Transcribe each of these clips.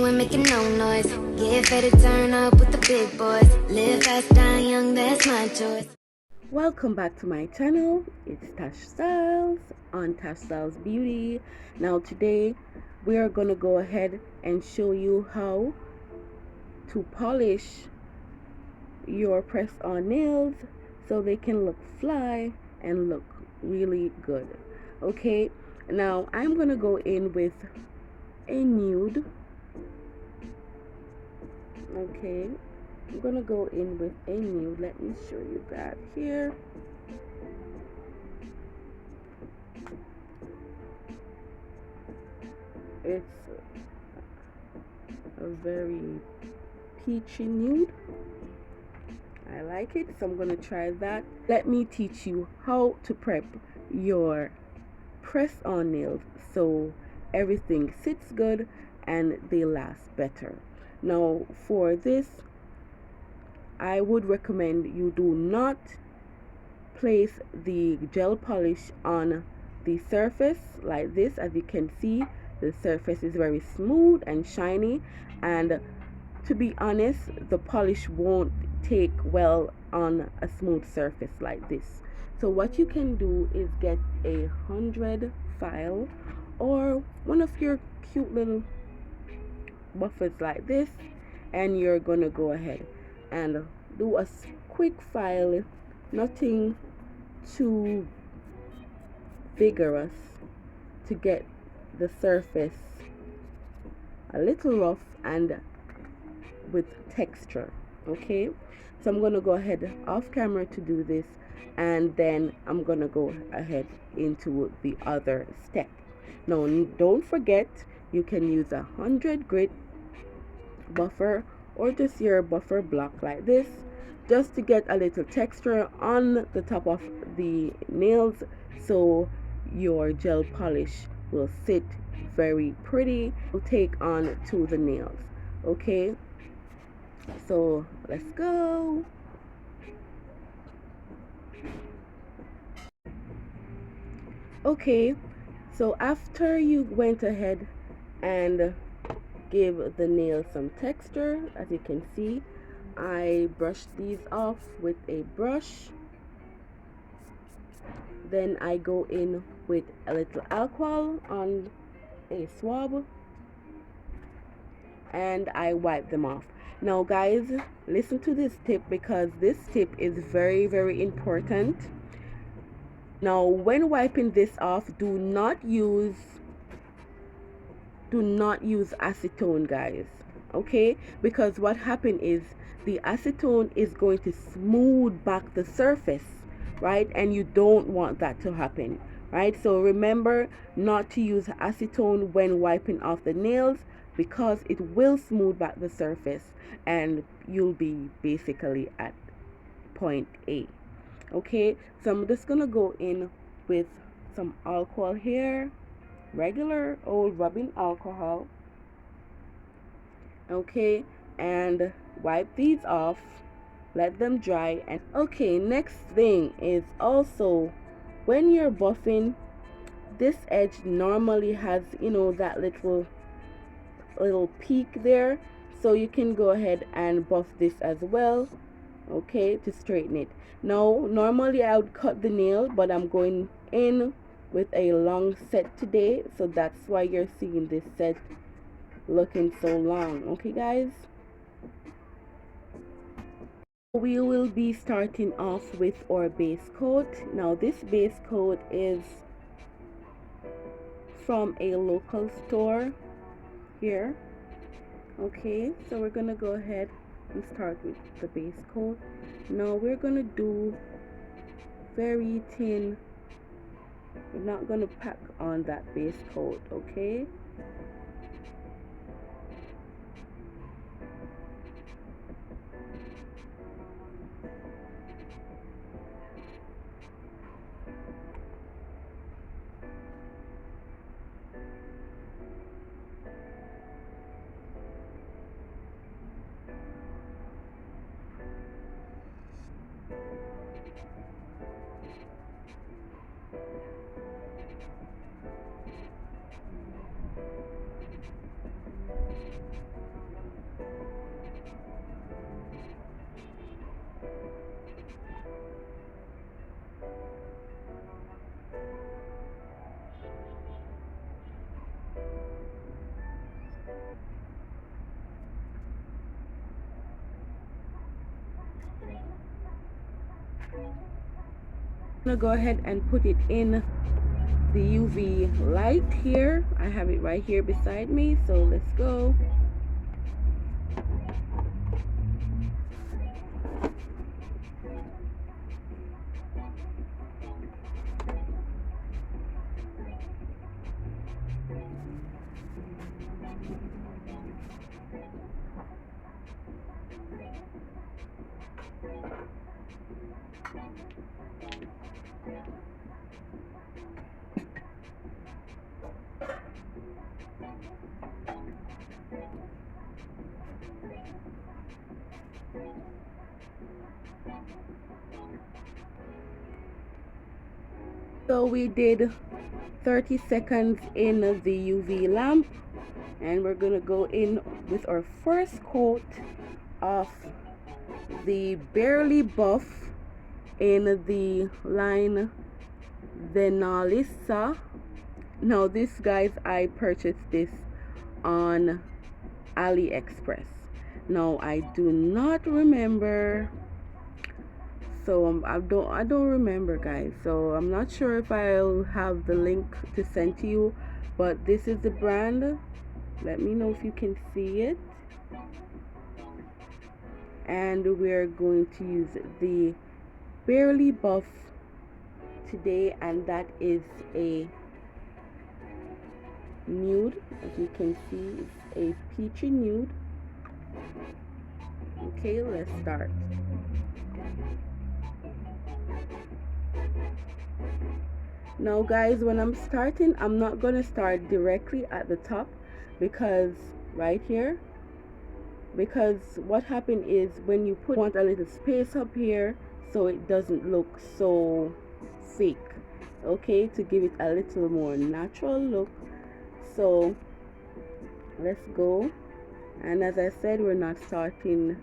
ain't making no noise. Get ready to turn up with the big boys. Live fast, die young, that's my choice. Welcome back to my channel. It's Tash Styles on Tash Styles Beauty. Now today we are gonna go ahead and show you how to polish your press-on nails so they can look fly and look really good. Okay, now I'm gonna go in with a nude. Okay, I'm gonna go in with a nude. Let me show you that here. It's a very peachy nude. I like it, so I'm gonna try that. Let me teach you how to prep your press-on nails so everything sits good and they last better. Now for this, I would recommend you do not place the gel polish on the surface like this. As you can see, the surface is very smooth and shiny, and to be honest, the polish won't take well on a smooth surface like this. So what you can do is get a 100 file or one of your cute little buffers like this, and you're gonna go ahead and do a quick file, nothing too vigorous, to get the surface a little rough and with texture. Okay, so I'm gonna go ahead off camera to do this, and then I'm gonna go ahead into the other step. Now don't forget, you can use 100 grit buffer or just your buffer block like this, just to get a little texture on the top of the nails so your gel polish will sit very pretty, will take on to the nails. Okay, so let's go. Okay, so after you went ahead and give the nail some texture, as you can see, I brushed these off with a brush. Then I go in with a little alcohol on a swab and I wipe them off. Now guys, listen to this tip, because this tip is very important. Now when wiping this off, do not use acetone, guys. Okay, because what happened is the acetone is going to smooth back the surface, right? And you don't want that to happen, right? So remember not to use acetone when wiping off the nails, because it will smooth back the surface and you'll be basically at point A. Okay, so I'm just gonna go in with some alcohol here, regular old rubbing alcohol. Okay, and wipe these off, let them dry. And okay, next thing is also, when you're buffing, this edge normally has, you know, that little peak there, so you can go ahead and buff this as well, okay, to straighten it. Now normally I would cut the nail, but I'm going in with a long set today, so that's why you're seeing this set looking so long. Okay guys, we will be starting off with our base coat. Now this base coat is from a local store here. Okay, so we're gonna go ahead and start with the base coat. Now we're gonna do very thin, we're not gonna pack on that base coat. Okay, I'm gonna go ahead and put it in the UV light here. I have it right here beside me, so let's go. So we did 30 seconds in the UV lamp, and we're gonna go in with our first coat of the Barely Buff in the line Venalisa. Now this, guys, I purchased this on AliExpress. Now I do not remember, so I don't remember, guys, so I'm not sure if I'll have the link to send to you, but this is the brand. Let me know if you can see it. And we're going to use the Barely Buff today, and that is a nude. As you can see, it's a peachy nude. Okay, let's start. Now guys, when I'm starting, I'm not gonna start directly at the top, because right here, because what happened is when you want a little space up here so it doesn't look so fake, okay, to give it a little more natural look. So let's go. And as I said, we're not starting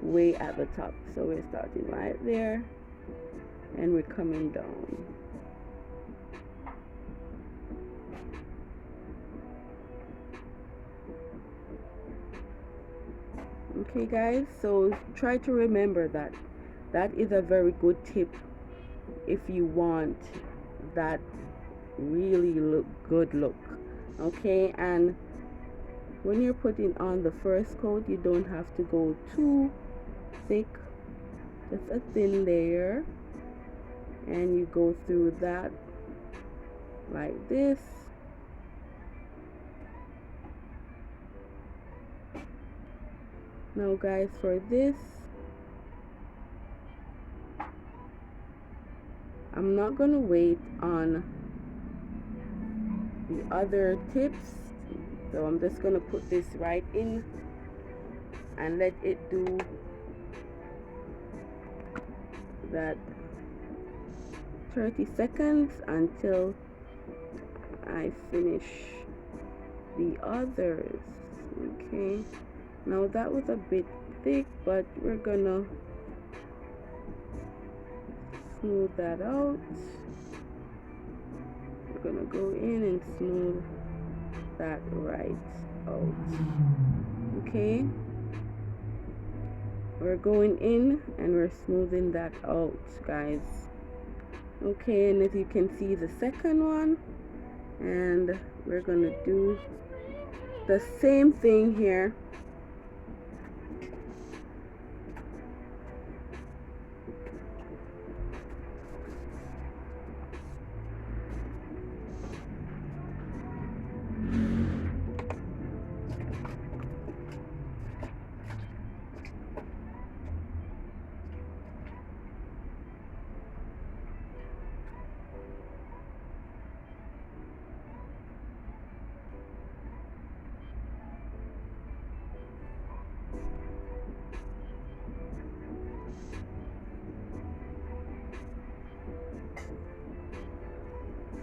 way at the top, so we're starting right there and we're coming down. Okay guys, so try to remember that that is a very good tip if you want that really good look. Okay, and when you're putting on the first coat, you don't have to go too thick, just a thin layer, and you go through that like this. Now guys, for this, I'm not gonna wait on the other tips, so I'm just gonna put this right in and let it do that 30 seconds until I finish the others. Okay, now that was a bit thick, but we're gonna smooth that out. We're gonna go in and smooth that right out. Okay, we're going in and we're smoothing that out, guys. Okay, and as you can see, the second one, and we're gonna do the same thing here.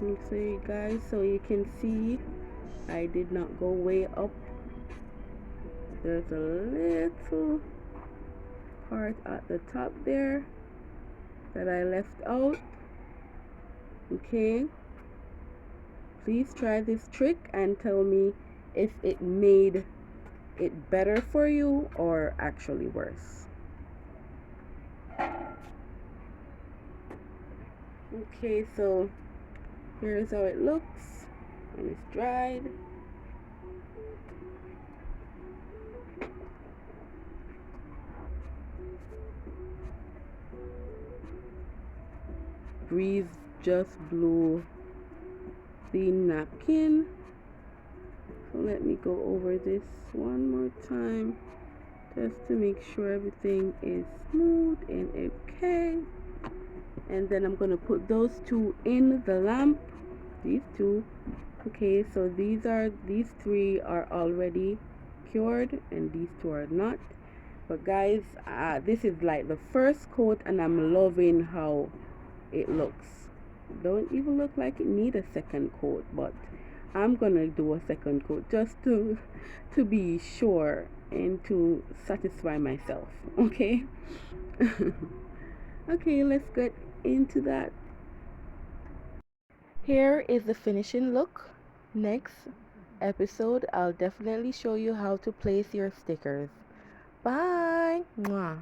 Okay guys, so you can see I did not go way up. There's a little part at the top there that I left out. Okay, please try this trick and tell me if it made it better for you or actually worse. Okay, so here's how it looks when it's dried. Breeze just blew the napkin. So let me go over this one more time just to make sure everything is smooth and okay. And then I'm gonna put those two in the lamp, these two. Okay, so these three are already cured and these two are not. But guys, this is like the first coat and I'm loving how it looks. Don't even look like it need a second coat, but I'm gonna do a second coat just to be sure and to satisfy myself. Okay. Okay, let's get into that. Here is the finishing look. Next episode, I'll definitely show you how to place your stickers. Bye. Mwah.